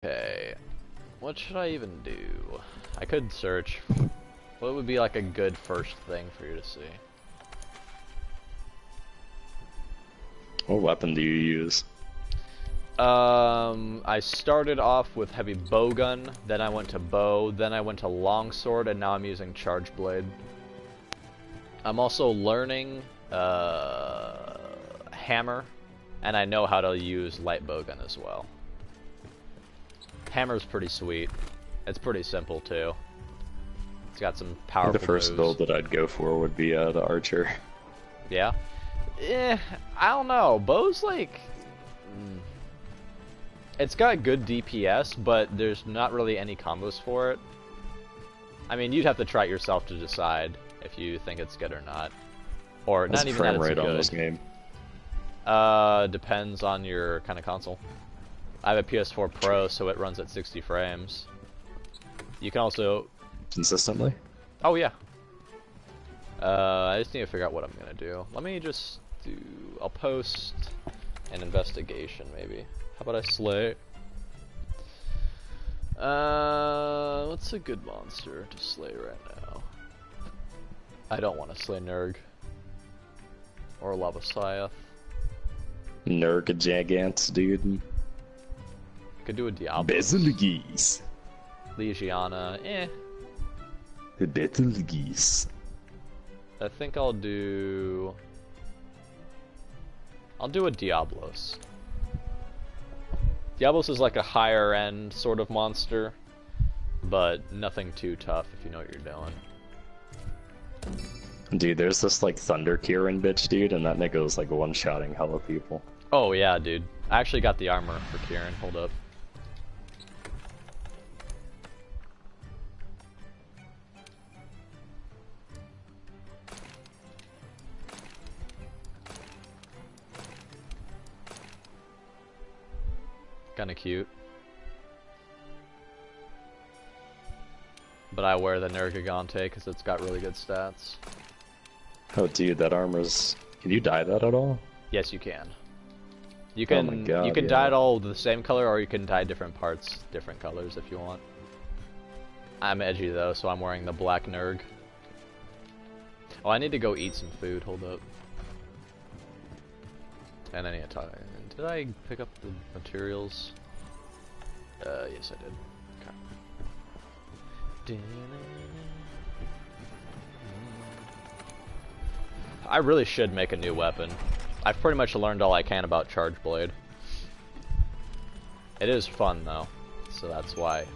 Okay, what should I even do? I could search. What would be like a good first thing for you to see? What weapon do you use? I started off with heavy bowgun, then I went to bow, then I went to longsword, and now I'm using charge blade. I'm also learning hammer, and I know how to use light bowgun as well. Hammer's pretty sweet. It's pretty simple too. It's got some powerful The first moves. build that I'd go for would be the archer. Yeah? I don't know. Bow's like... It's got good DPS, but there's not really any combos for it. I mean, you'd have to try it yourself to decide if you think it's good or not. Or What's not even frame that it's rate good. on this game? Depends on your kind of console. I have a PS4 Pro, so it runs at 60 frames. You can also... Consistently? Oh, yeah. I just need to figure out what I'm gonna do. Let me just do... I'll post an investigation, maybe. How about I slay? What's a good monster to slay right now? I don't want to slay Nurg. Or Lava Scythe. Nergigants, dude. Could do a Diablo. Betelgeuse. Legiana, Betelgeuse. I think I'll do a Diablos. Diablos is like a higher end sort of monster, but nothing too tough if you know what you're doing. Dude, there's this like Thunder Kieran bitch, dude, and that nigga was like one-shotting hella people. Oh yeah, dude. I actually got the armor for Kieran. Hold up. Kinda cute. But I wear the Nergigante because it's got really good stats. Oh, dude, that armor's... Can you dye that at all? Yes, you can. You Oh can my God, you can yeah. dye it all the same color, or you can dye different parts different colors if you want. I'm edgy though, so I'm wearing the black Nerg. Oh, I need to go eat some food. Hold up. And I need to talk. Did I pick up the materials? Yes I did. Okay. I really should make a new weapon. I've pretty much learned all I can about Charge Blade. It is fun though, so that's why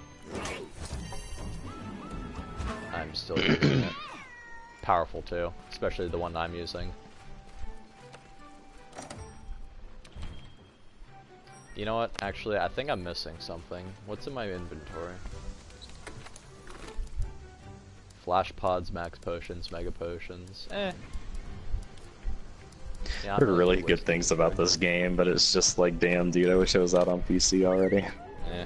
I'm still using it. Powerful too, especially the one I'm using. You know what? Actually, I think I'm missing something. What's in my inventory? Flash pods, max potions, mega potions. Yeah, I'm There are really wasting good things about inventory. this game, but it's just like, damn, dude, I wish it was out on PC already. Eh.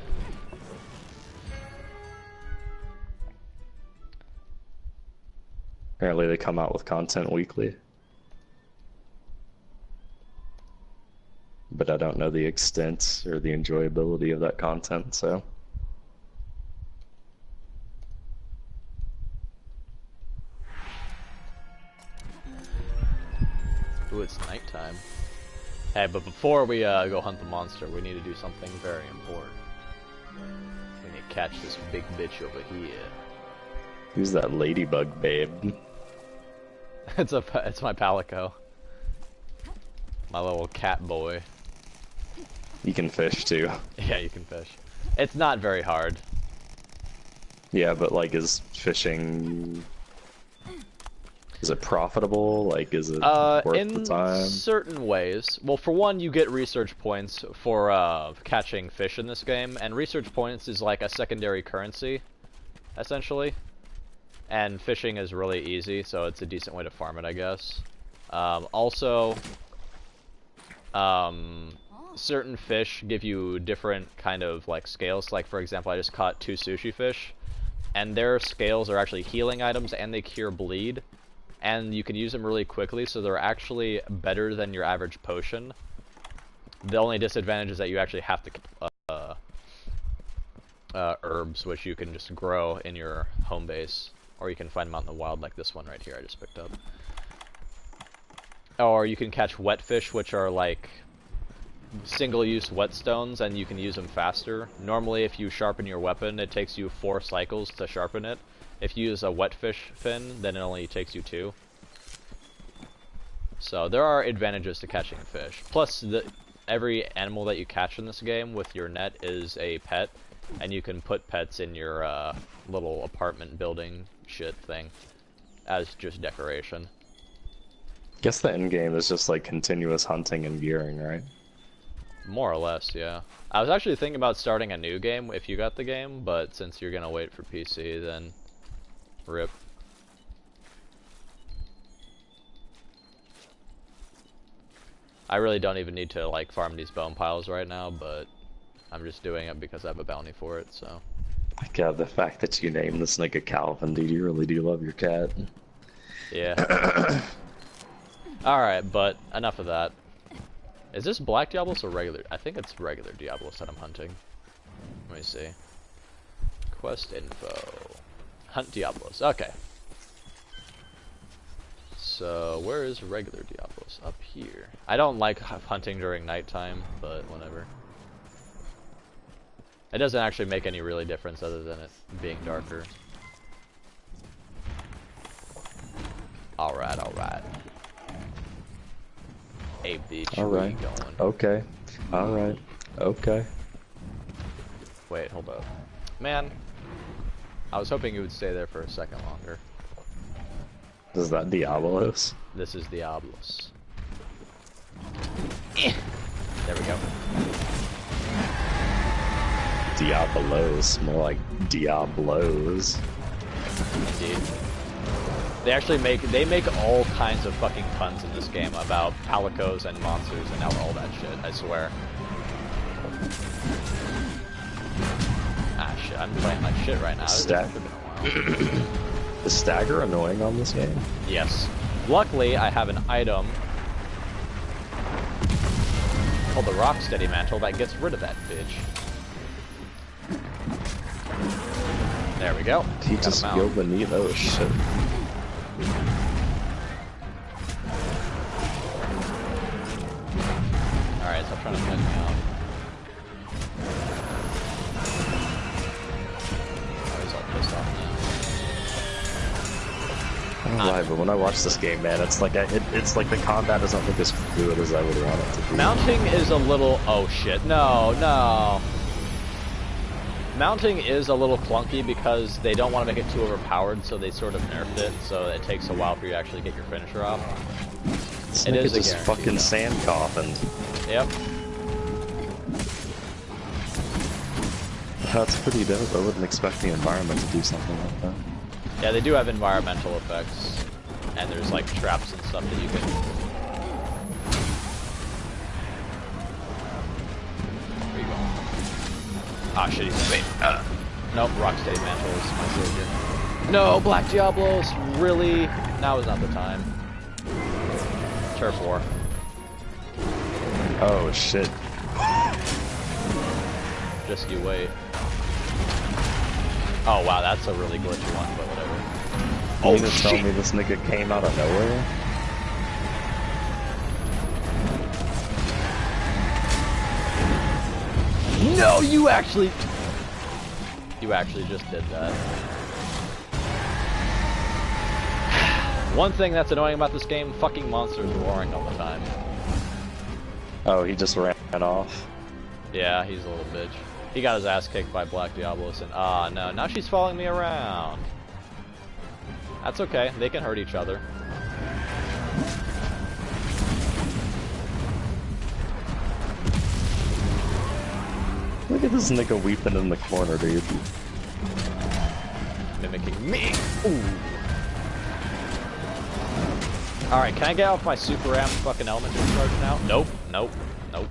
Apparently they come out with content weekly. But I don't know the extent or the enjoyability of that content, so... Ooh, it's nighttime. Hey, but before we go hunt the monster, we need to do something very important. We need to catch this big bitch over here. Who's that ladybug babe? It's my Palico. My little cat boy. You can fish too. Yeah, you can fish. It's not very hard. Yeah, but like, is fishing... Is it profitable? Like, is it worth the In time? certain ways. Well, for one, you get research points for catching fish in this game, and research points is like a secondary currency, essentially. And fishing is really easy, so it's a decent way to farm it, I guess. Also, certain fish give you different kind of like scales. Like, for example, I just caught 2 sushi fish, and their scales are actually healing items, and they cure bleed. And you can use them really quickly, so they're actually better than your average potion. The only disadvantage is that you actually have to herbs, which you can just grow in your home base, or you can find them out in the wild, like this one right here I just picked up. Or you can catch wet fish, which are like single-use whetstones, and you can use them faster. Normally, if you sharpen your weapon, it takes you 4 cycles to sharpen it. If you use a wet fish fin, then it only takes you 2. So there are advantages to catching fish. Plus, every animal that you catch in this game with your net is a pet, and you can put pets in your little apartment building shit thing as just decoration. Guess the end game is just like continuous hunting and gearing, right? More or less, yeah. I was actually thinking about starting a new game if you got the game, but since you're gonna wait for PC, then rip. I really don't even need to like farm these bone piles right now, but I'm just doing it because I have a bounty for it, so. God, the fact that you named this nigga Calvin, dude, you really do love your cat. Yeah. Alright, but enough of that. Is this Black Diablos or regular? I think it's regular Diablos that I'm hunting. Let me see. Quest info. Hunt Diablos. Okay. So, where is regular Diablos? Up here. I don't like hunting during nighttime, but whatever. It doesn't actually make any really difference other than it being darker. Alright, alright. Hey, bitch, where you going? Okay. Alright. Okay. Wait, hold up. Man, I was hoping you would stay there for a second longer. Is that Diablos? This is Diablos. There we go. Diablos, more like Diablos. Indeed. They actually make all kinds of fucking puns in this game about palicos and monsters and all that shit, I swear. Ah shit, I'm playing like shit right now. Is stagger annoying on this game? Yes. Luckily, I have an item called the Rocksteady Mantle that gets rid of that bitch. There we go. He just go beneath. Oh shit. Alright, stop trying to pin me out. Oh, he's all pissed off now. I don't know why, but when I watch this game, man, it's like it's like the combat doesn't look as fluid as I would want it to be. Mounting is a little... Oh shit, no, no. Mounting is a little clunky because they don't want to make it too overpowered, so they sort of nerfed it, so it takes a while for you to actually get your finisher off. It is just fucking though. Sand coffin. Yep. That's pretty dope. I wouldn't expect the environment to do something like that. Yeah, they do have environmental effects, and there's like traps and stuff that you can... Where you going? Ah, shit, he's... Wait, nope, Rocksteady Mantle is my savior. No, Black Diablos! Really? Now is not the time. Turf War. Oh, shit. Just you wait. Oh, wow, that's a really glitchy one, but whatever. Oh, you tell me this nigga came out of nowhere? No, you actually just did that. One thing that's annoying about this game, fucking monsters roaring all the time. Oh, he just ran off. Yeah, he's a little bitch. He got his ass kicked by Black Diablos and no, now she's following me around. That's okay, they can hurt each other. Look at this nigga weeping in the corner, dude. Mimicking me. Ooh. Alright, can I get off my super amp fucking elemental charge now? Nope, nope, nope.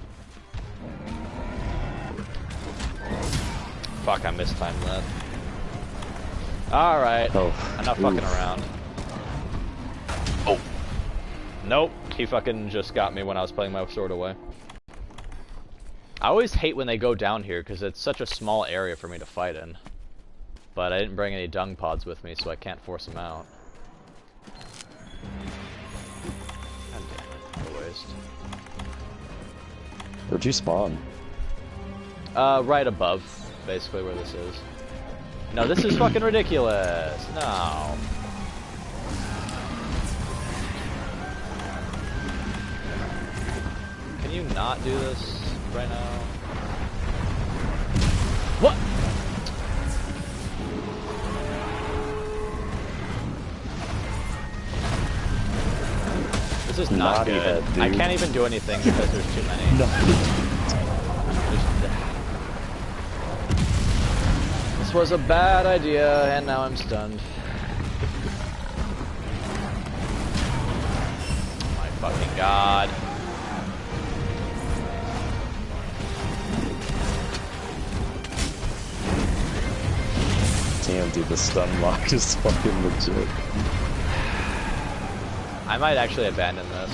Fuck, I mistimed that. Alright, enough fucking around. Oh. Nope, he fucking just got me when I was putting my sword away. I always hate when they go down here because it's such a small area for me to fight in. But I didn't bring any dung pods with me, so I can't force them out. God damn it, what a waste. Where'd you spawn? Right above, basically where this is. No, this is fucking ridiculous. No. Can you not do this right now? What? This is not Naughty good. head, dude. I can't even do anything because there's too many. This was a bad idea, and now I'm stunned. Oh my fucking god. Damn, dude, the stun lock is fucking legit. I might actually abandon this.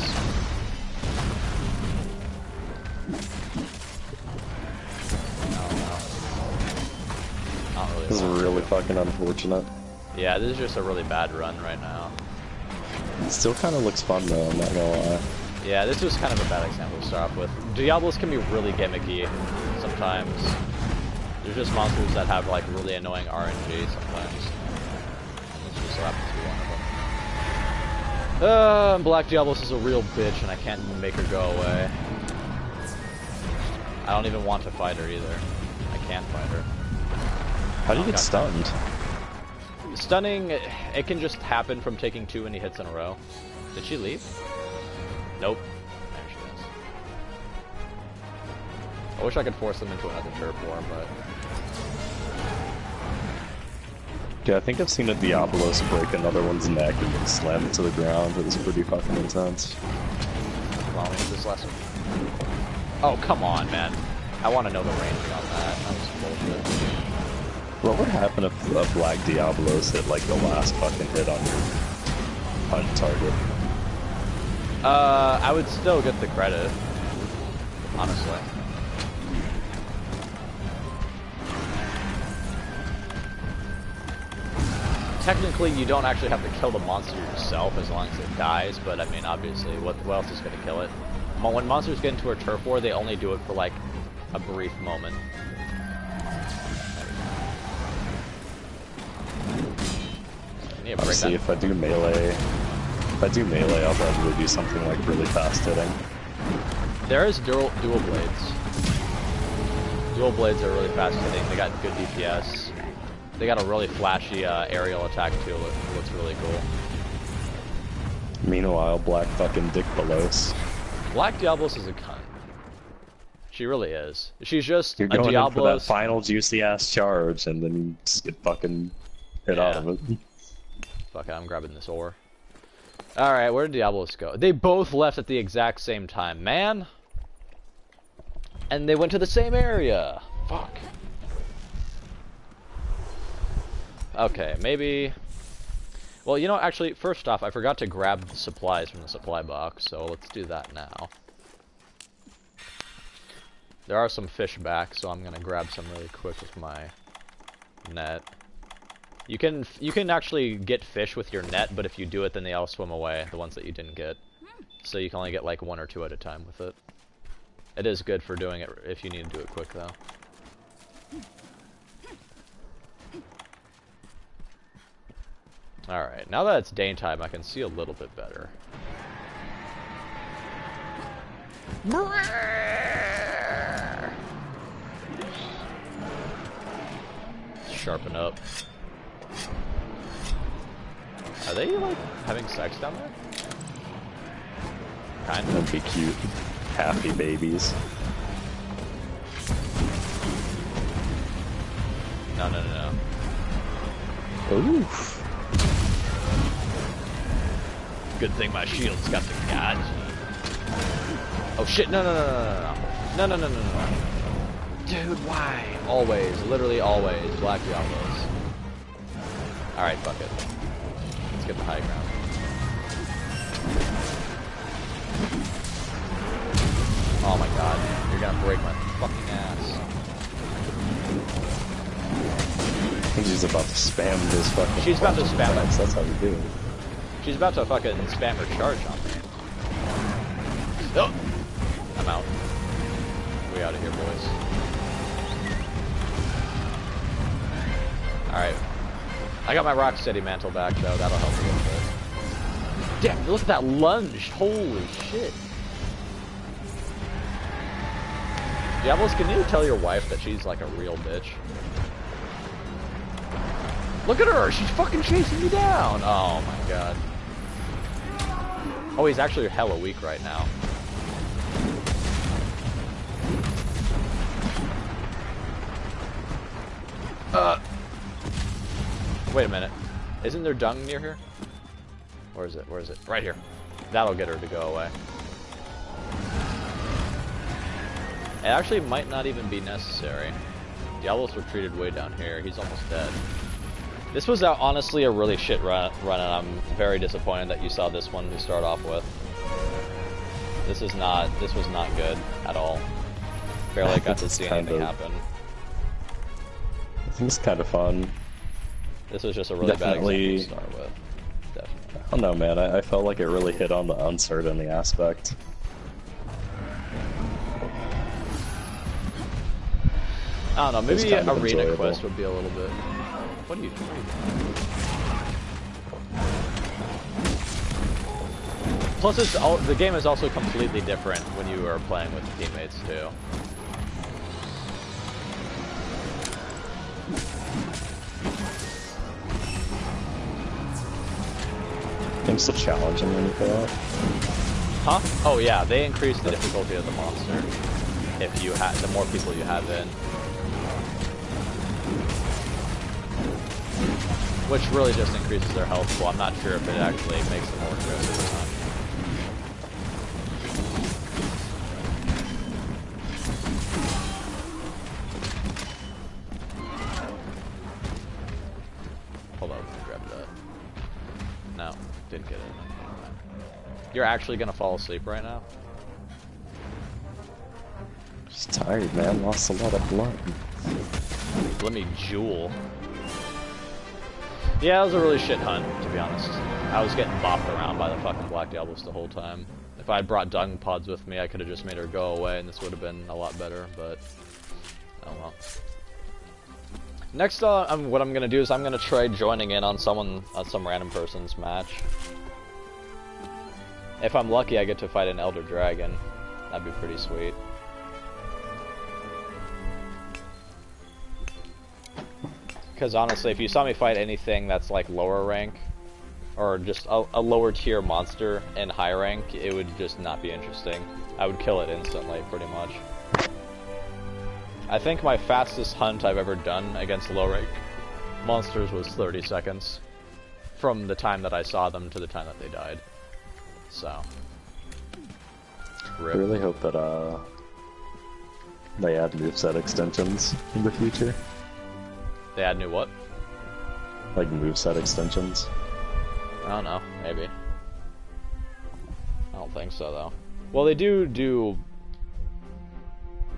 This is really fucking unfortunate. Yeah, this is just a really bad run right now. It still kind of looks fun though, I'm not gonna lie. Yeah, this was kind of a bad example to start off with. Diablos can be really gimmicky sometimes. There's just monsters that have like really annoying RNG sometimes. This just so happens to be one of them. Black Diablos is a real bitch and I can't make her go away. I don't even want to fight her either. I can't fight her. How do you get stunned? Stunning, it can just happen from taking too many hits in a row. Did she leave? Nope. There she is. I wish I could force them into another turf war, but... Yeah, I think I've seen a Diablos break another one's neck and then slam it to the ground. It was pretty fucking intense. Come on, what's this lesson? Oh, come on, man. I want to know the ranging on that. That was bullshit. What would happen if a Black Diablos hit like the last fucking hit on your hunt target? I would still get the credit, honestly. Technically, you don't actually have to kill the monster yourself as long as it dies, but I mean, obviously, what else is going to kill it? When monsters get into a turf war, they only do it for like a brief moment. I'll see if I do melee. If I do melee, I'll probably do something like really fast hitting. There is dual blades. Dual blades are really fast hitting. They got good DPS. They got a really flashy aerial attack too. It looks really cool. Meanwhile, Black fucking Dick Belos. Black Diablos is a cunt. She really is. She's just You're a going Diablos. in for that final juicy ass charge, and then you just get fucking hit out of it. Fuck it, I'm grabbing this ore. Alright, where did Diablos go? They both left at the exact same time, man! And they went to the same area! Fuck. Okay, maybe... Well, you know, actually, first off, I forgot to grab the supplies from the supply box, so let's do that now. There are some fish back, so I'm gonna grab some really quick with my net. You can actually get fish with your net, but if you do it, then they all swim away, the ones that you didn't get. So you can only get like 1 or 2 at a time with it. It is good for doing it if you need to do it quick, though. Alright, now that it's daytime, I can see a little bit better. Sharpen up. Are they, like, having sex down there? Kind of. That'd be cute. Happy babies. No, no, no, no. Oof. Good thing my shield's got the gadget. Oh shit, no, no, no, no, no, no, no, no, no, no, no. Dude, why? Always, literally always, Black Diablos. Alright, fuck it. Let's get the high ground. Oh my god, you're gonna break my fucking ass. I think she's about to spam this fucking. She's about to spam it. That's how you do it. She's about to fucking spam her charge on me. Oh! I'm out. We out of here, boys. Alright. I got my Rocksteady mantle back, though. That'll help a little bit. Damn, look at that lunge! Holy shit. Diablos, can you tell your wife that she's like a real bitch? Look at her! She's fucking chasing me down! Oh my god. Oh, he's actually hella weak right now. Wait a minute. Isn't there dung near here? Where is it? Where is it? Right here. That'll get her to go away. It actually might not even be necessary. Diablos retreated way down here. He's almost dead. This was honestly a really shit run, and I'm very disappointed that you saw this one to start off with. This was not good at all. Barely got to see anything happen. I think it's kind of fun. This was just a really bad example to start with. Definitely. I don't know, man. I felt like it really hit on the uncertainty aspect. I don't know, maybe arena quest would be a little bit... What are you doing? Plus, the game is also completely different when you are playing with teammates, too. Game's still challenging when you play out. Huh? Oh yeah, they increase the difficulty of the monster if you have the more people you have in. Which really just increases their health pool. I'm not sure if it actually makes them more aggressive or not. Hold on, grab that. No, didn't get it. You're actually gonna fall asleep right now? Just tired, man. Lost a lot of blood. Let me jewel. Yeah, it was a really shit hunt, to be honest. I was getting bopped around by the fucking Black Diablos the whole time. If I had brought dung pods with me, I could have just made her go away and this would have been a lot better, but... oh well. Next, what I'm gonna do is I'm gonna try joining in on some random person's match. If I'm lucky, I get to fight an Elder Dragon. That'd be pretty sweet. Because honestly, if you saw me fight anything that's like lower rank, or just a lower tier monster in high rank, it would just not be interesting. I would kill it instantly, pretty much. I think my fastest hunt I've ever done against low rank monsters was 30 seconds. From the time that I saw them to the time that they died. So. I really hope that they add moveset extensions in the future. They add new what? Like moveset extensions. I don't know, maybe. I don't think so though. Well, they do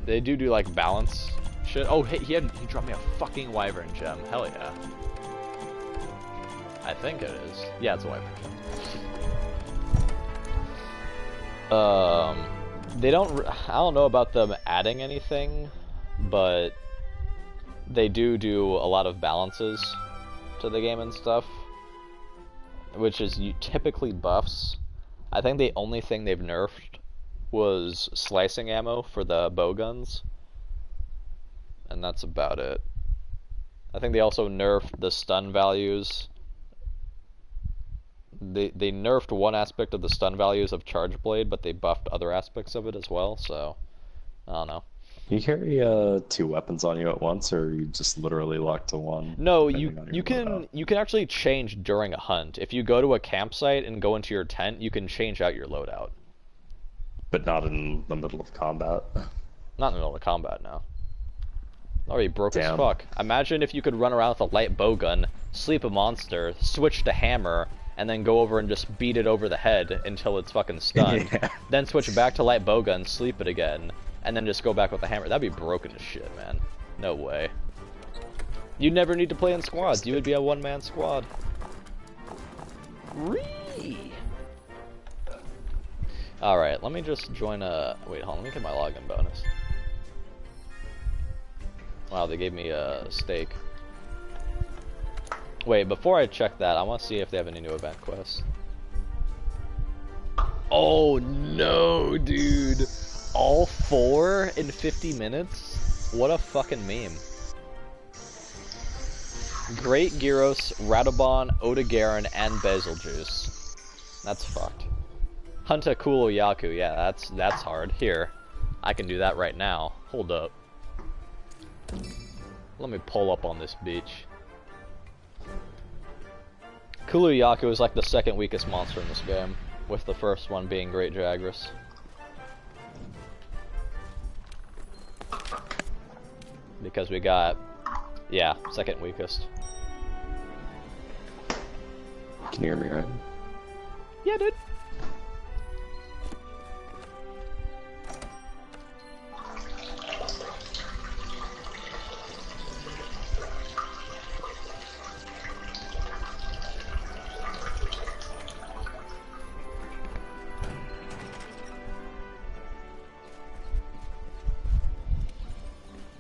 like balance shit. Oh, hey, he dropped me a fucking wyvern gem. Hell yeah. I think it is. Yeah, it's a wyvern gem. They don't. I don't know about them adding anything, but they do a lot of balances to the game and stuff, which is typically buffs. I think the only thing they've nerfed was slicing ammo for the bow guns, and that's about it. I think they also nerfed the stun values. They nerfed one aspect of the stun values of Charge Blade, but they buffed other aspects of it as well, so I don't know. You carry two weapons on you at once, or you just literally lock to one? No, you can actually change during a hunt. If you go to a campsite and go into your tent, you can change out your loadout. But not in the middle of combat. Not in the middle of combat, no. Already broke Damn. as fuck. Imagine if you could run around with a light bowgun, sleep a monster, switch to hammer, and then go over and just beat it over the head until it's fucking stunned. Yeah. Then switch back to light bowgun, sleep it again, and then just go back with the hammer. That'd be broken as shit, man. No way. You'd never need to play in squads. You would be a one-man squad. Ree. Alright, let me just join a... Wait, hold on, let me get my login bonus. Wow, they gave me a steak. Wait, before I check that, I want to see if they have any new event quests. Oh no, dude! All 4 in 50 minutes? What a fucking meme. Great Gyros, Radobon, Odogaron, and Betelgeuse. That's fucked. Hunta Kulo Yaku, yeah, that's hard. Here, I can do that right now. Hold up. Let me pull up on this beach. Kulo Yaku is like the second weakest monster in this game, with the first one being Great Jagras. Because we got, yeah, second weakest. Can you hear me right? Yeah, dude.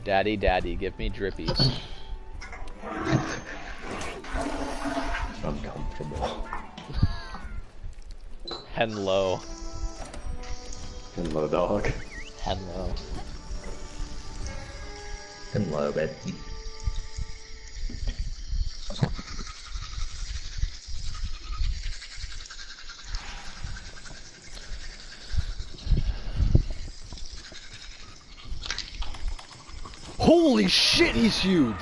Daddy, daddy, give me drippies. Uncomfortable. Henlo. Hello, dog. Henlo. Hello, Betty. Holy shit, he's huge!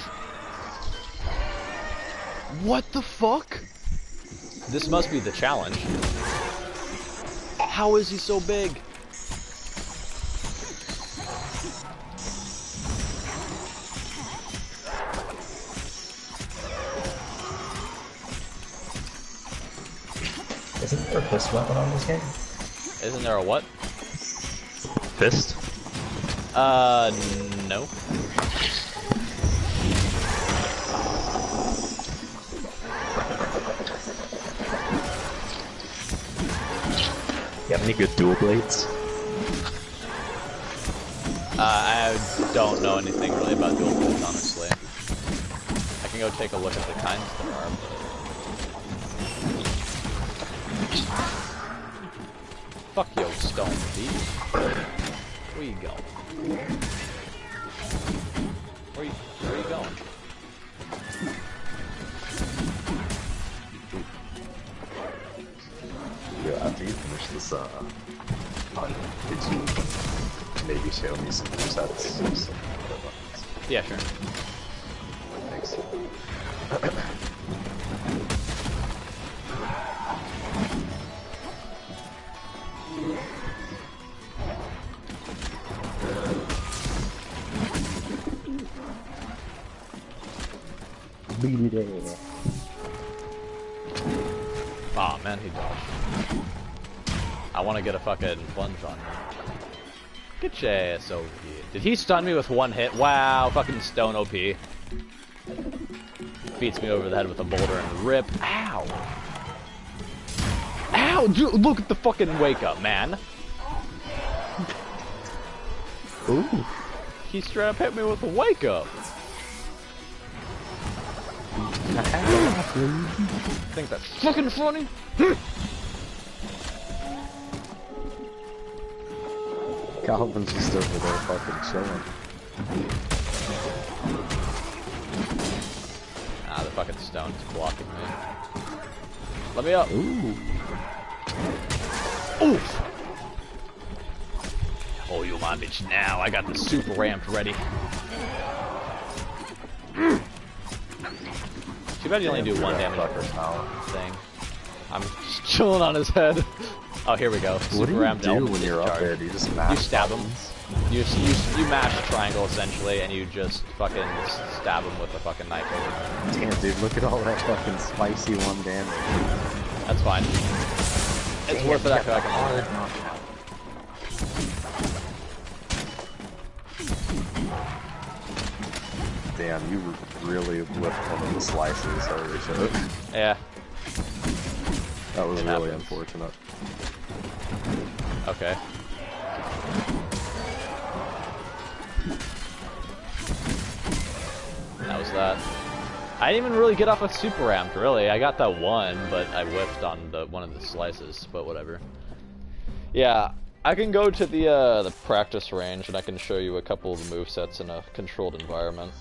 What the fuck? This must be the challenge. How is he so big? Isn't there a fist weapon on this game? Isn't there a what? Fist? No. You have any good dual blades? I don't know anything really about dual blades, honestly. I can go take a look at the kinds there are, but... Fuck yo, stone thief. Where you going? Where you going? Yeah, after you finish this, hunt, could you maybe show me some new sets? Yeah, sure. Thanks. Aw, man, he dodged. I want to get a fucking plunge on him. Get your ass over here. Did he stun me with one hit? Wow, fucking stone OP. Beats me over the head with a boulder and rip. Ow! Ow! Dude, look at the fucking wake up, man. Ooh. He straight up hit me with a wake up. Think that's fucking funny? Calvin's just over there fucking chilling. Ah, the fucking stone's blocking me. Let me up. Ooh. Oof! Oh, you my bitch now. I got the super ramped ready. Too bad you only do one damage per thing. I'm just chilling on his head. Oh, here we go. What do you ramped do element when you're discharge. up there? Do you just mash? You stab him. You mash triangle essentially, and you just fucking stab him with a fucking knife. Damn, dude, look at all that fucking spicy one damage. That's fine. It's worth it after I can. damn, you really whipped one of the slices. Holy shit. Yeah. That was It really happens. unfortunate. Okay. That was that. I didn't even really get off a super ramp, really. I got that one, but I whiffed on one of the slices, but whatever. Yeah, I can go to the practice range and I can show you a couple of the movesets in a controlled environment.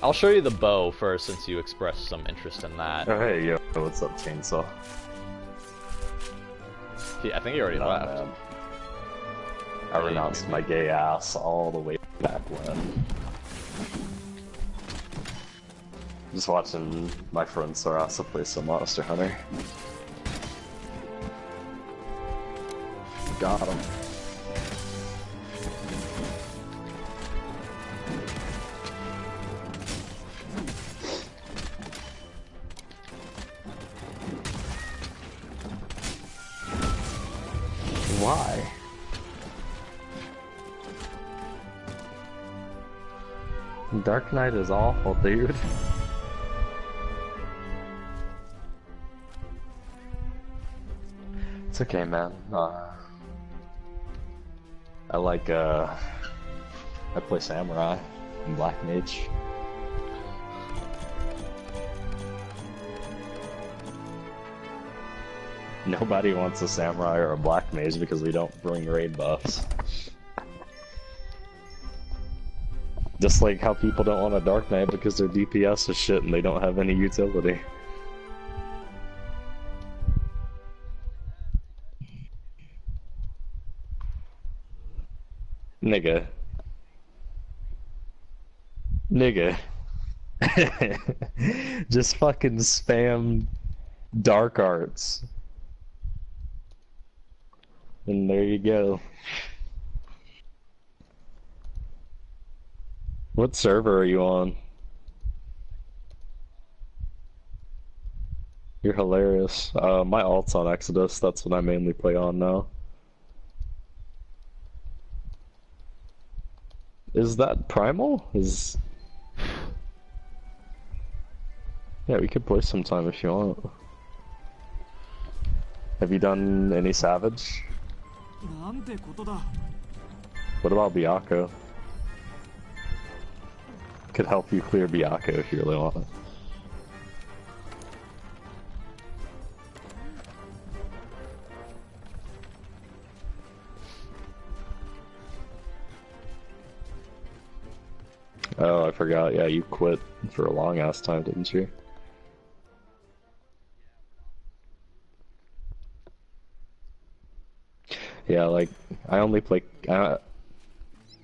I'll show you the bow first since you expressed some interest in that. Oh hey, yo, what's up, Chainsaw? I think he already Nah, left. man. I renounced my gay ass all the way back when. Just watching my friend Sarasa play some Monster Hunter. Got him. Why? Dark Knight is awful, dude. It's okay, man. I play Samurai and Black Mage. Nobody wants a Samurai or a Black Mage because we don't bring raid buffs. Just like how people don't want a Dark Knight because their DPS is shit and they don't have any utility. Nigga. Nigga. Just fucking spam dark arts. And there you go. What server are you on? You're hilarious. My alt's on Exodus, that's what I mainly play on now. Is that Primal? Yeah, we could play sometime if you want. Have you done any Savage? What about Byakko? Could help you clear Byakko if you really want it. Oh, I forgot. Yeah, you quit for a long ass time, didn't you? Yeah, like I only play.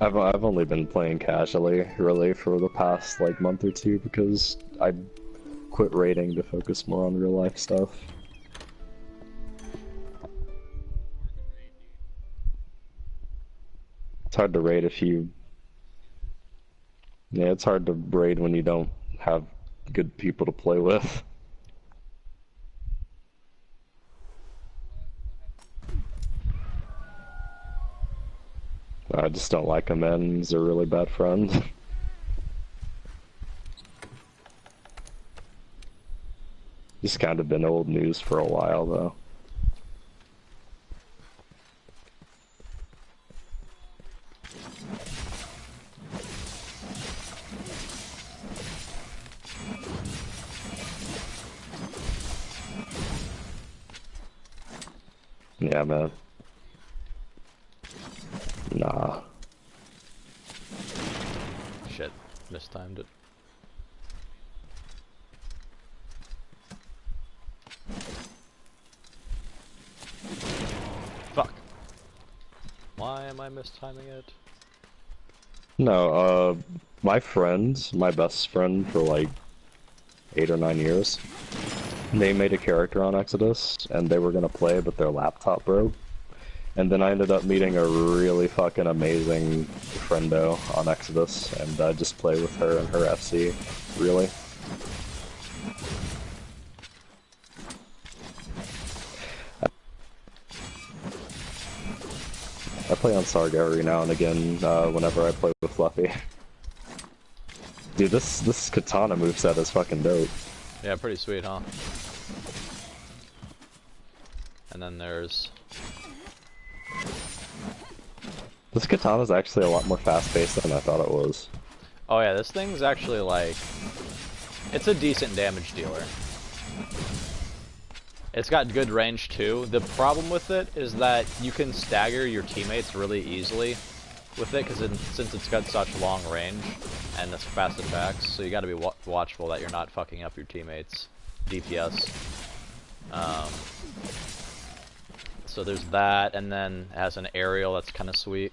I've only been playing casually, really, for the past like month or two because I quit raiding to focus more on real life stuff. It's hard to raid if you. Yeah, it's hard to raid when you don't have good people to play with. I just don't like him, man. He's a really bad friend. He's kind of been old news for a while, though. Yeah, man. Nah. Shit, mistimed it. Fuck. Why am I mistiming it? No, my friend, my best friend for like 8 or 9 years, they made a character on Exodus, and they were gonna play, but their laptop broke. And then I ended up meeting a really fucking amazing friendo on Exodus, and I just play with her and her FC, really. I play on Sarg every now and again, whenever I play with Fluffy. Dude, this katana moveset is fucking dope. Yeah, pretty sweet, huh? And then there's... This katana is actually a lot more fast-paced than I thought it was. Oh yeah, this thing's actually like... It's a decent damage dealer. It's got good range too. The problem with it is that you can stagger your teammates really easily with it, because since it's got such long range and it's fast attacks, so you gotta be watchful that you're not fucking up your teammates' DPS. So there's that, and then it has an aerial that's kind of sweet.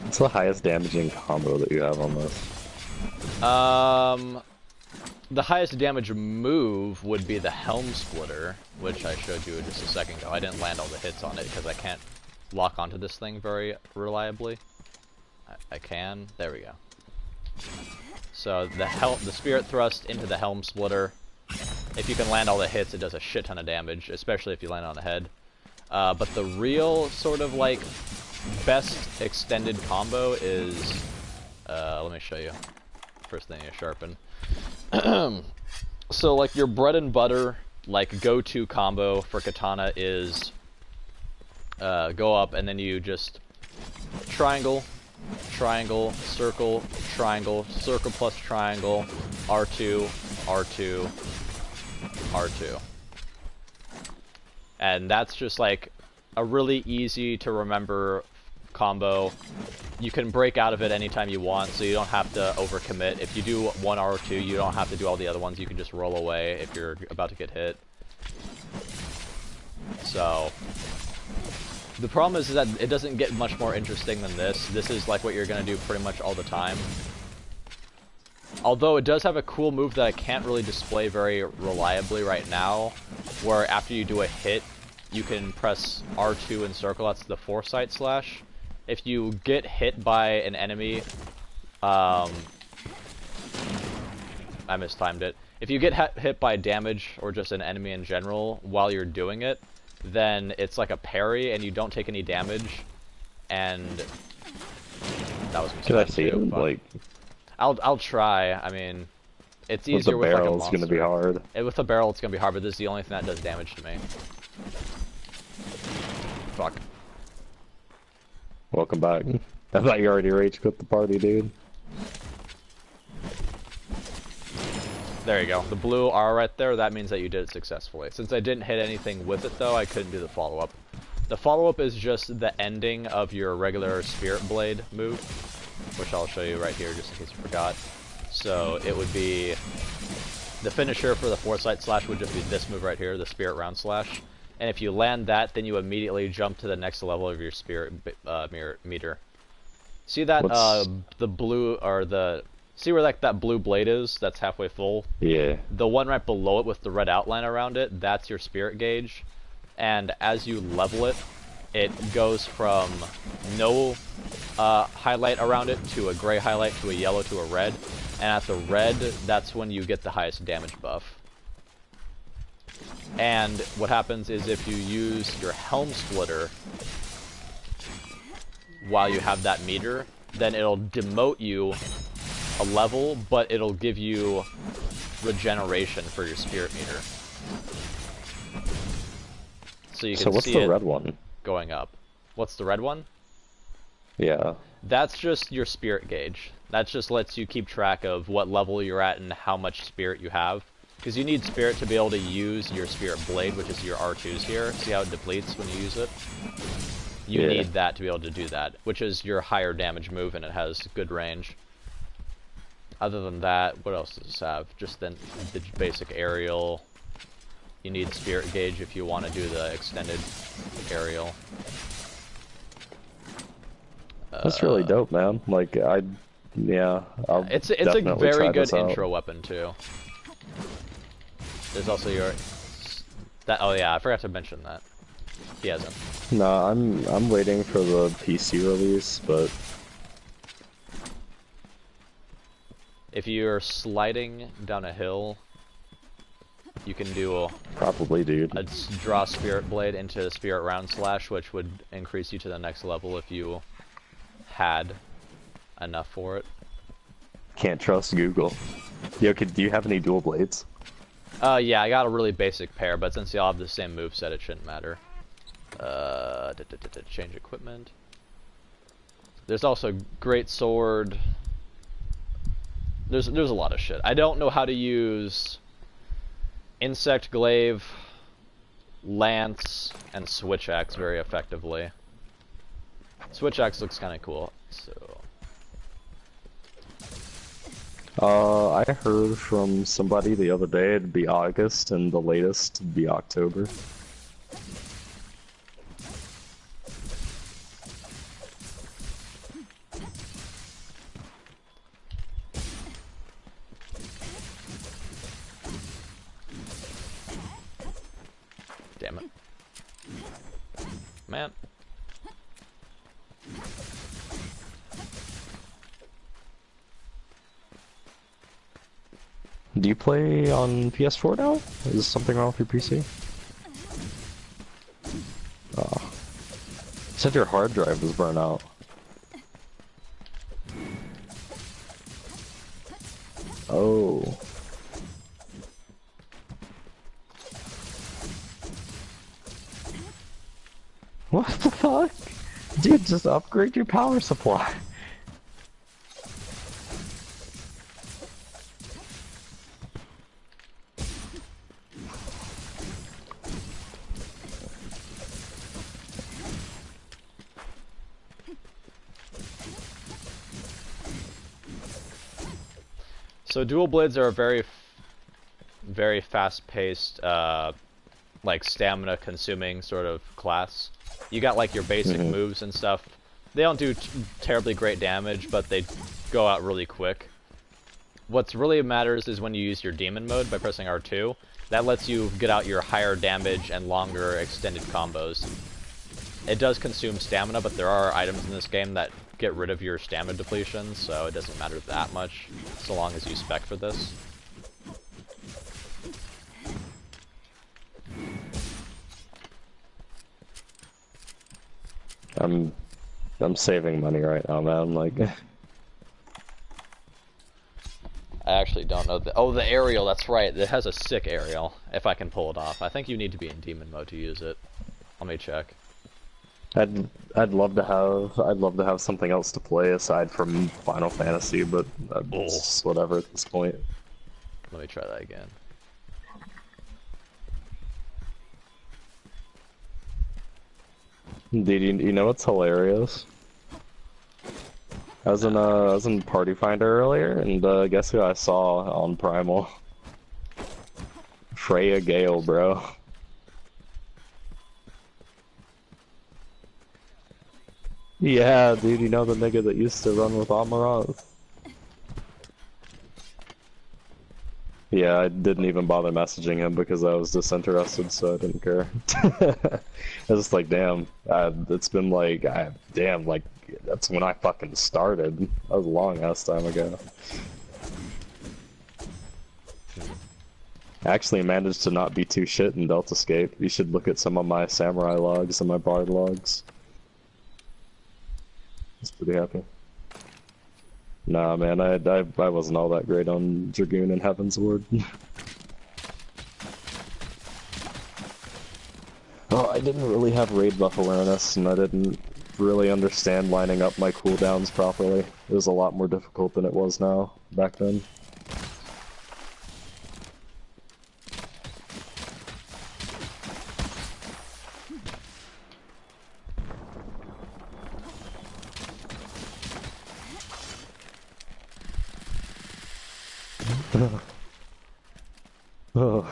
What's the highest damaging combo that you have on this? The highest damage move would be the Helm Splitter, which I showed you just a second ago. I didn't land all the hits on it because I can't lock onto this thing very reliably. I can. There we go. So the Spirit Thrust into the Helm Splitter. If you can land all the hits, it does a shit ton of damage, especially if you land on the head. But the real sort of like best extended combo is, let me show you. First thing you sharpen. So like your bread and butter, like go-to combo for katana is go up and then you just triangle, triangle, circle, triangle, circle plus triangle, R2, R2, R2. And that's just like a really easy to remember combo. You can break out of it anytime you want, so you don't have to overcommit. If you do one R2, you don't have to do all the other ones. You can just roll away if you're about to get hit. So the problem is that it doesn't get much more interesting than this. This is like what you're gonna do pretty much all the time. Although it does have a cool move that I can't really display very reliably right now, where after you do a hit, you can press R2 and circle. That's the foresight slash. If you get hit by an enemy, I mistimed it. If you get hit by damage or just an enemy in general while you're doing it, then it's like a parry and you don't take any damage. And that was Can I see him? Like, I'll try. I mean, it's easier with the barrel. Like a monster. It's gonna be hard. With the barrel, it's gonna be hard, but this is the only thing that does damage to me. Fuck. Welcome back. I thought you already rage quit the party, dude. There you go. The blue R right there, that means that you did it successfully. Since I didn't hit anything with it though, I couldn't do the follow-up. The follow-up is just the ending of your regular Spirit Blade move, which I'll show you right here just in case you forgot. So it would be... The finisher for the Foresight Slash would just be this move right here, the Spirit Round Slash. And if you land that, then you immediately jump to the next level of your spirit meter. See that the blue or the see where like that blue blade is? That's halfway full. Yeah. The one right below it with the red outline around it, that's your spirit gauge. And as you level it, it goes from no highlight around it to a gray highlight to a yellow to a red. And at the red, that's when you get the highest damage buff. And what happens is if you use your Helm Splitter while you have that meter, then it'll demote you a level, but it'll give you regeneration for your spirit meter. So you can So what's see the red one? Going up. What's the red one? Yeah. That's just your spirit gauge. That just lets you keep track of what level you're at and how much spirit you have. Because you need spirit to be able to use your spirit blade, which is your R2s here. See how it depletes when you use it? You need that to be able to do that, which is your higher damage move, and it has good range. Other than that, what else does this have? Just then the basic aerial. You need spirit gauge if you want to do the extended aerial. That's really dope, man. Like, I'll it's a very good intro weapon too. There's also your oh yeah, I forgot to mention that. He hasn't. No, I'm waiting for the PC release, but if you're sliding down a hill, you can do probably, dude. a draw Spirit Blade into the Spirit Round Slash, which would increase you to the next level if you had enough for it. Can't trust Google. Yo, do you have any dual blades? Yeah, I got a really basic pair, but since they all have the same moveset, it shouldn't matter. Change equipment. There's also great sword. There's a lot of shit. I don't know how to use insect glaive, lance, and switch axe very effectively. Switch axe looks kind of cool. So. I heard from somebody the other day it'd be August, and the latest would be October. Damn it. Man. Do you play on PS4 now? Is something wrong with your PC? Oh. Said your hard drive was burnt out. Oh. What the fuck? Dude, just upgrade your power supply. So dual blades are a very fast-paced, like stamina-consuming sort of class. You got like your basic moves and stuff. They don't do terribly great damage, but they go out really quick. What's really matters is when you use your demon mode by pressing R2. That lets you get out your higher damage and longer extended combos. It does consume stamina, but there are items in this game that get rid of your stamina depletion, so it doesn't matter that much, so long as you spec for this. I'm saving money right now, man. Like, I actually don't know the. Oh, the aerial. That's right. It has a sick aerial. If I can pull it off, I think you need to be in demon mode to use it. Let me check. I'd love to have something else to play aside from Final Fantasy, but it's whatever at this point. Let me try that again. Dude, you know what's hilarious? I was in Party Finder earlier, and guess who I saw on Primal? Freya Gale, bro. Yeah, dude, you know the nigga that used to run with Amaranth? Yeah, I didn't even bother messaging him because I was disinterested, so I didn't care. I was just like, damn, it's been like, damn, like, that's when I fucking started. That was a long ass time ago. I actually managed to not be too shit in Deltascape. You should look at some of my samurai logs and my bard logs. I was pretty happy. Nah, man, I wasn't all that great on Dragoon and Heaven's Ward. Oh, I didn't really have raid buff awareness, and I didn't really understand lining up my cooldowns properly. It was a lot more difficult than it was now, back then. Oh.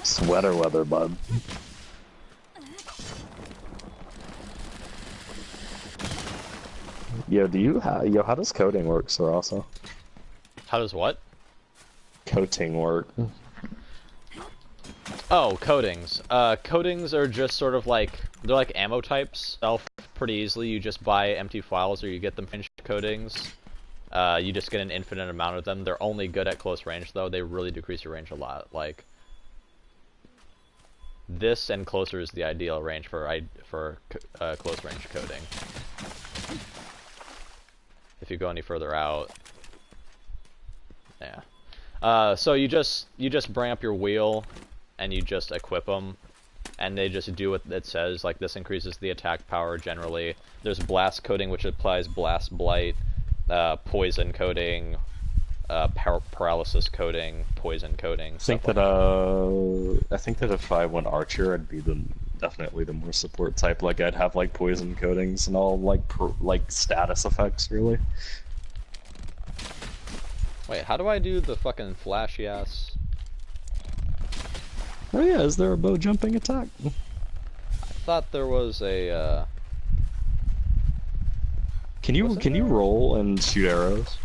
Sweater weather, bud. Yo, how does coding work, Sarasa? How does what? Coating work. Oh, coatings. Coatings are just sort of like, they're like ammo types. Self pretty easily. You just buy empty files or you get them finished coatings. You just get an infinite amount of them. They're only good at close range though. They really decrease your range a lot. Like, this and closer is the ideal range for close range coding. If you go any further out, yeah. So you just bring up your wheel, and you just equip them, and they just do what it says. Like, this increases the attack power generally. There's blast coating, which applies blast blight, poison coating, paralysis coating, poison coating. I think that if I went archer, I'd be definitely the more support type. Like, I'd have like poison coatings and all like status effects really. Wait, how do I do the fucking flashy ass? Oh yeah, is there a bow jumping attack? I thought there was a. Can you roll and shoot arrows?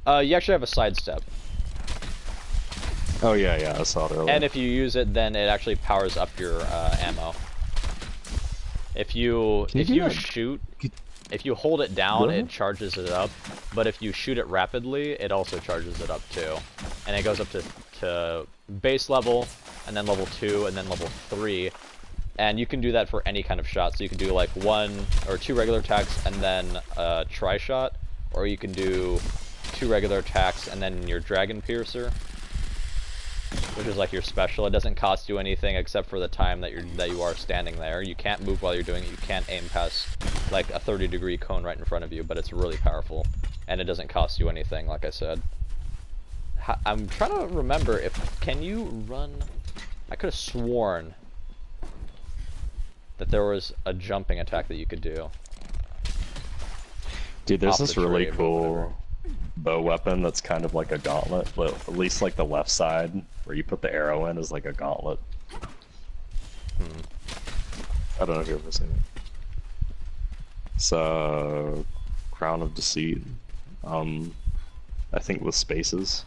You actually have a sidestep. Oh yeah, I saw it earlier. And if you use it, then it actually powers up your ammo. If you shoot, if you hold it down, it charges it up. But if you shoot it rapidly, it also charges it up too. And it goes up to base level, and then level 2, and then level 3. And you can do that for any kind of shot. So you can do like 1 or 2 regular attacks and then a tri-shot, or you can do 2 regular attacks and then your Dragon Piercer, which is like your special. It doesn't cost you anything except for the time that you are standing there. You can't move while you're doing it. You can't aim past like a 30-degree cone right in front of you, but it's really powerful, and it doesn't cost you anything, like I said. I'm trying to remember can you run? I could have sworn that there was a jumping attack that you could do. Dude, there's this really cool bow weapon that's kind of like a gauntlet, but at least like the left side where you put the arrow in is like a gauntlet. I don't know if you've ever seen it. It's Crown of Deceit. I think with spaces.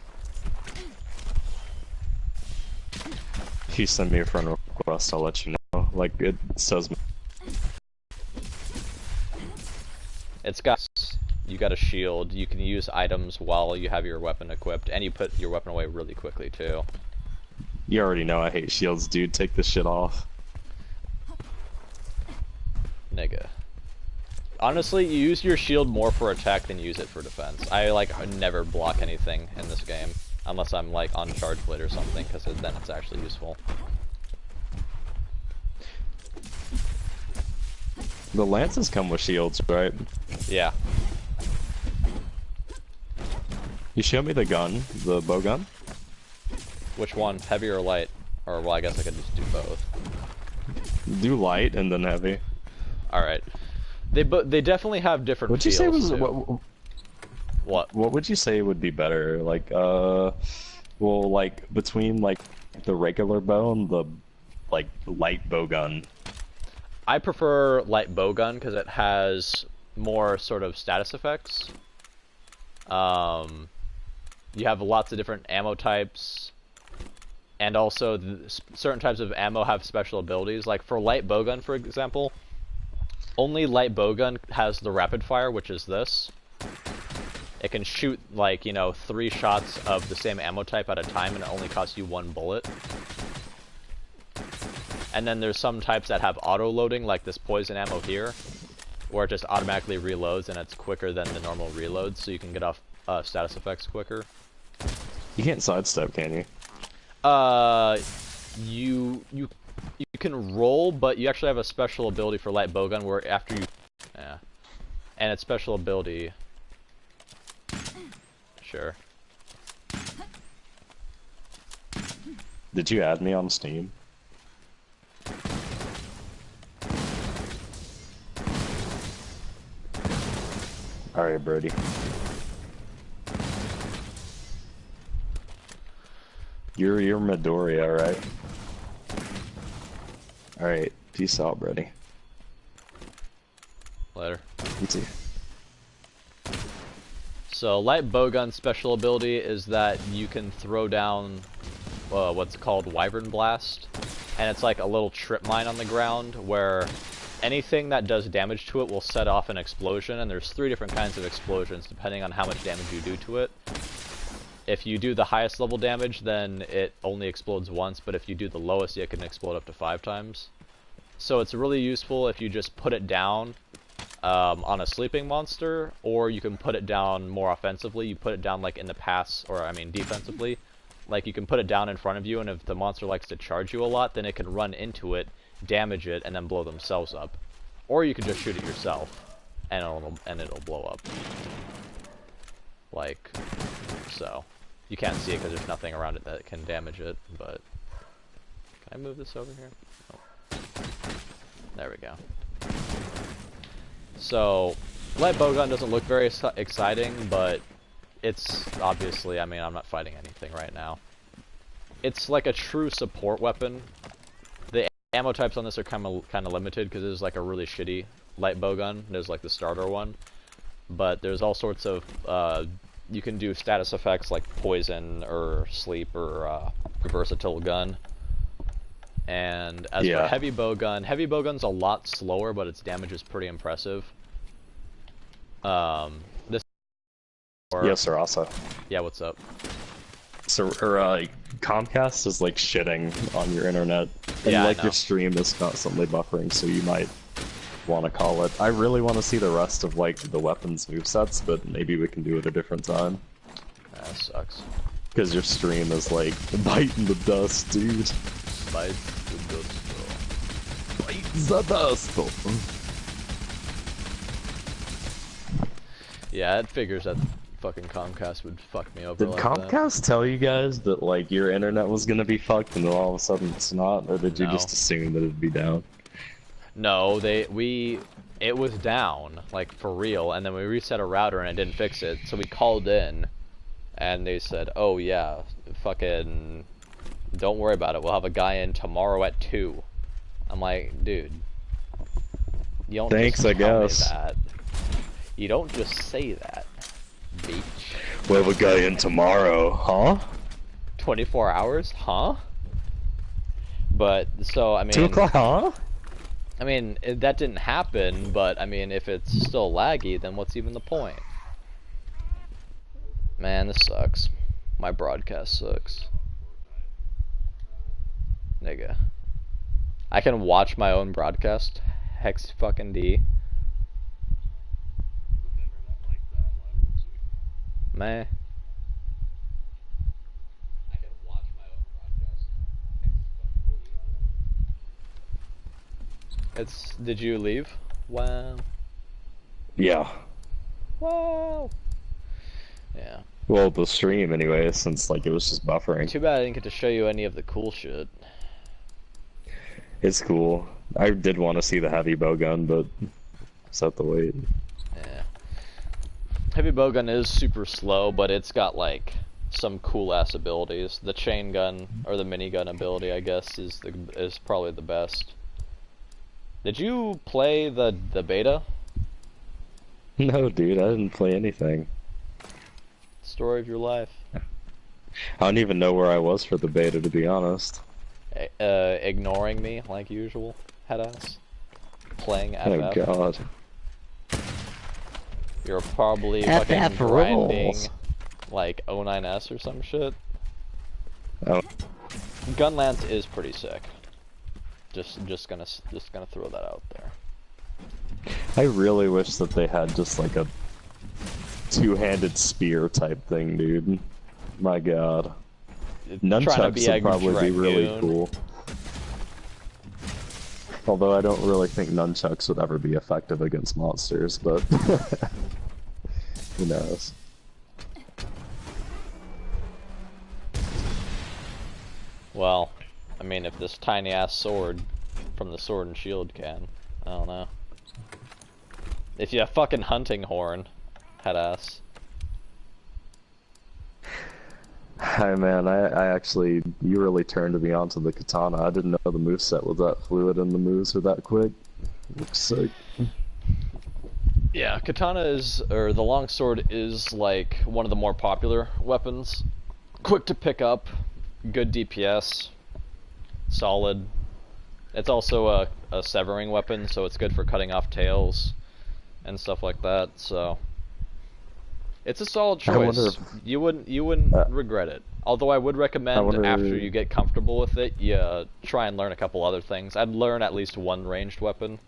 If you send me a friend request, I'll let you know. Like, it says... It's got... You got a shield. You can use items while you have your weapon equipped, and you put your weapon away really quickly, too. You already know I hate shields, dude. Take this shit off. Nigga. Honestly, you use your shield more for attack than you use it for defense. I, like, never block anything in this game. Unless I'm, like, on Charge Blade or something, because then it's actually useful. The lances come with shields, right? Yeah. You show me the gun, the bow gun? Which one? Heavy or light? Or, well, I guess I could just do both. Do light and then heavy. Alright. They definitely have different What'd you say was... What? What would you say would be better? Like, well, like, between, like, the regular bow and the, like, light bow gun. I prefer light bow gun because it has more sort of status effects. You have lots of different ammo types, and also certain types of ammo have special abilities. Like for light bow gun, for example, only light bow gun has the rapid fire, which is this. It can shoot, like, you know, 3 shots of the same ammo type at a time, and it only costs you 1 bullet. And then there's some types that have auto-loading, like this poison ammo here, where it just automatically reloads, and it's quicker than the normal reload, so you can get off status effects quicker. You can't sidestep, can you? You can roll, but you actually have a special ability for light bowgun where after you... Yeah. And its special ability... Sure. Did you add me on Steam? Alright, Brody. You're Midoriya, right? Alright, peace out, Brody. Later. You too. So, light bowgun special ability is that you can throw down what's called Wyvern Blast. And it's like a little trip mine on the ground where anything that does damage to it will set off an explosion, and there's 3 different kinds of explosions depending on how much damage you do to it. if you do the highest level damage, then it only explodes once, but if you do the lowest, it can explode up to 5 times. So it's really useful if you just put it down on a sleeping monster, or you can put it down more offensively. You put it down like in the pass, or I mean defensively. Like you can put it down in front of you, and if the monster likes to charge you a lot, then it can run into it, damage it, and then blow themselves up. Or you can just shoot it yourself, and it'll blow up. Like so. You can't see it because there's nothing around it that can damage it, but... Can I move this over here? Oh. There we go. So, light bowgun doesn't look very exciting, but it's obviously, I mean, I'm not fighting anything right now. It's like a true support weapon. The ammo types on this are kind of limited because there's like a really shitty light bowgun. There's like the starter one, but there's all sorts of you can do status effects like poison or sleep or versatile gun. And as for heavy bowgun's a lot slower, but its damage is pretty impressive. Yes, sir. Also. Yeah, what's up? So, Comcast is like shitting on your internet, and Yeah, like your stream is constantly buffering, so you might want to call it. I really want to see the rest of like the weapons movesets, but maybe we can do it a different time. That sucks. Because your stream is like biting the dust, dude. Bite the dust. Bite the dust. Yeah, it figures that fucking Comcast would fuck me over Did like Comcast tell you guys that like your internet was gonna be fucked and then all of a sudden it's not, or did you just assume that it'd be down? No, it was down, like for real, and then we reset a router and it didn't fix it, so we called in, and they said, oh yeah, fucking, don't worry about it, we'll have a guy in tomorrow at 2. I'm like, dude, you don't Thanks, just I tell me guess. that. You don't just say that, bitch. We'll have a guy in tomorrow, huh? 24 hours, huh? But, so, I mean... 2 o'clock, huh? I mean, that didn't happen, but, I mean, if it's still laggy, then what's even the point? Man, this sucks. My broadcast sucks. Nigga. I can watch my own broadcast? Hex fucking D. Man. I can watch my own broadcast. It's. Did you leave? Wow. Yeah. Wow. Yeah. Well, the stream anyway, since like it was just buffering. Too bad I didn't get to show you any of the cool shit. It's cool. I did want to see the heavy bowgun, but just have to wait. Yeah. Heavy bowgun is super slow, but it's got like some cool ass abilities. The chain gun or the minigun ability, I guess, is probably the best. Did you play the beta? No, dude, I didn't play anything. Story of your life. I don't even know where I was for the beta, to be honest. Ignoring me like usual, headass. Playing FF. Oh god. You're probably FF fucking grinding rules. like 09S or some shit. Oh. Gunlance is pretty sick. Just gonna throw that out there. I really wish that they had just like a two-handed spear type thing, dude. My god. Nunchucks would probably be really cool. Although I don't really think nunchucks would ever be effective against monsters, but who knows. Well, I mean, if this tiny ass sword from the Sword and Shield can, I don't know. If you have fucking hunting horn, head ass. Hi man, I actually, you really turned me onto the katana. I didn't know the moveset was that fluid and the moves were that quick. Looks sick. Yeah, katana or the longsword is like one of the more popular weapons. Quick to pick up, good DPS, solid. It's also a severing weapon, so it's good for cutting off tails and stuff like that, so It's a solid I wonder choice. if- You wouldn't Uh, regret it. Although I would recommend wonder- after you get comfortable with it, you try and learn a couple other things. I'd learn at least one ranged weapon,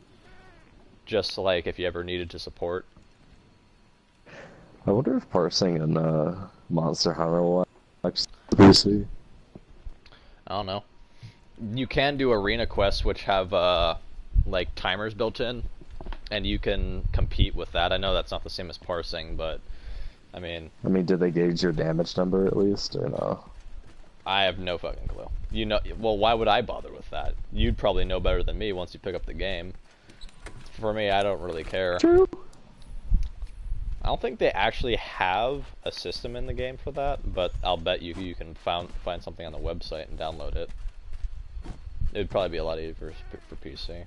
just like if you ever needed to support. I wonder if parsing in Monster Hunter will actually PC. I don't know. You can do arena quests which have like timers built in, and you can compete with that. I know that's not the same as parsing, but I mean, Do they gauge your damage number at least, or no? I have no fucking clue. You know, well, why would I bother with that? You'd probably know better than me once you pick up the game. For me, I don't really care. True. I don't think they actually have a system in the game for that, but I'll bet you can find something on the website and download it. It would probably be a lot easier for PC.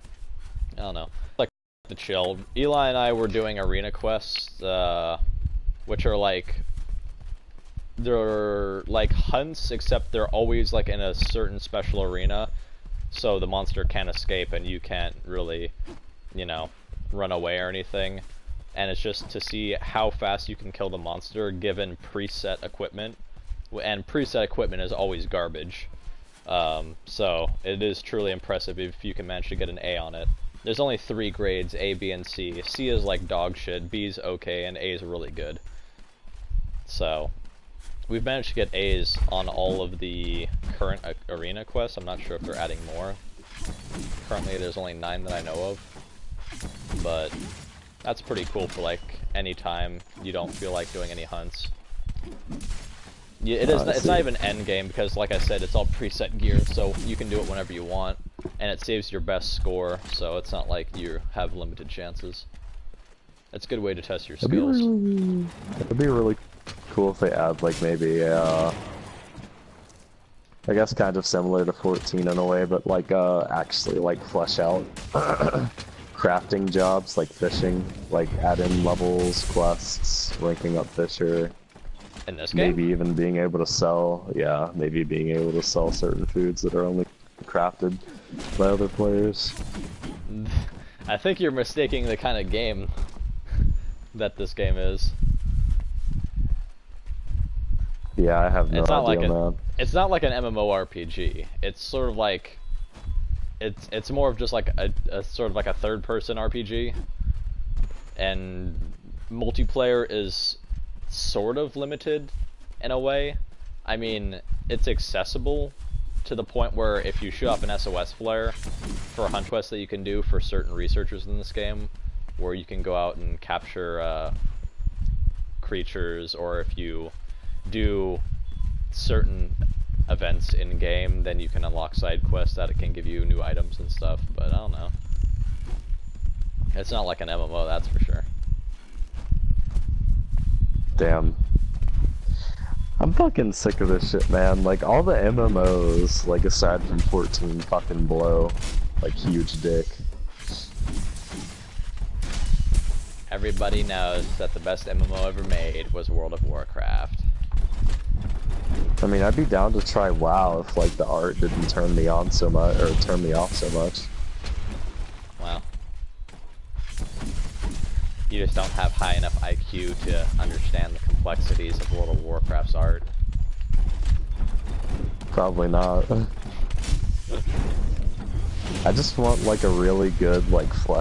I don't know. Like the chill. Eli and I were doing arena quests, which are like they're like hunts, except they're always like in a certain special arena, so the monster can't escape and you can't really, you know, run away or anything. And it's just to see how fast you can kill the monster given preset equipment, and preset equipment is always garbage. So it is truly impressive if you can manage to get an A on it. There's only 3 grades, A, B, and C. C is like dog shit, B is okay, and A is really good. So we've managed to get A's on all of the current arena quests. I'm not sure if they're adding more. Currently there's only 9 that I know of, but that's pretty cool for like any time you don't feel like doing any hunts. Yeah, it's not even end game because, like I said, it's all preset gear, so you can do it whenever you want, and it saves your best score, so it's not like you have limited chances. It's a good way to test your skills. It'd be really cool if they add like maybe I guess kind of similar to 14 in a way, but like actually like flesh out crafting jobs like fishing, like add in levels, quests, ranking up fisher. In this game? Maybe even being able to sell, yeah, maybe being able to sell certain foods that are only crafted by other players. I think you're mistaking the kind of game that this game is. Yeah, I have no It's not like idea, man. it's not like an MMORPG. It's sort of like it's more of just like a sort of like a third-person RPG, and multiplayer is sort of limited in a way. I mean, it's accessible to the point where if you shoot off an SOS flare for a hunt quest that you can do for certain researchers in this game, where you can go out and capture creatures, or if you do certain events in game, then you can unlock side quests that it can give you new items and stuff, but I don't know. It's not like an MMO, that's for sure. Damn. I'm fucking sick of this shit, man. Like, all the MMOs, like, aside from 14, fucking blow. Like, huge dick. Everybody knows that the best MMO ever made was World of Warcraft. I mean, I'd be down to try WoW if, like, the art didn't turn me on so much, or turn me off so much. Well, you just don't have high enough IQ to understand the complexities of World of Warcraft's art. Probably not. I just want, like, a really good, like, flesh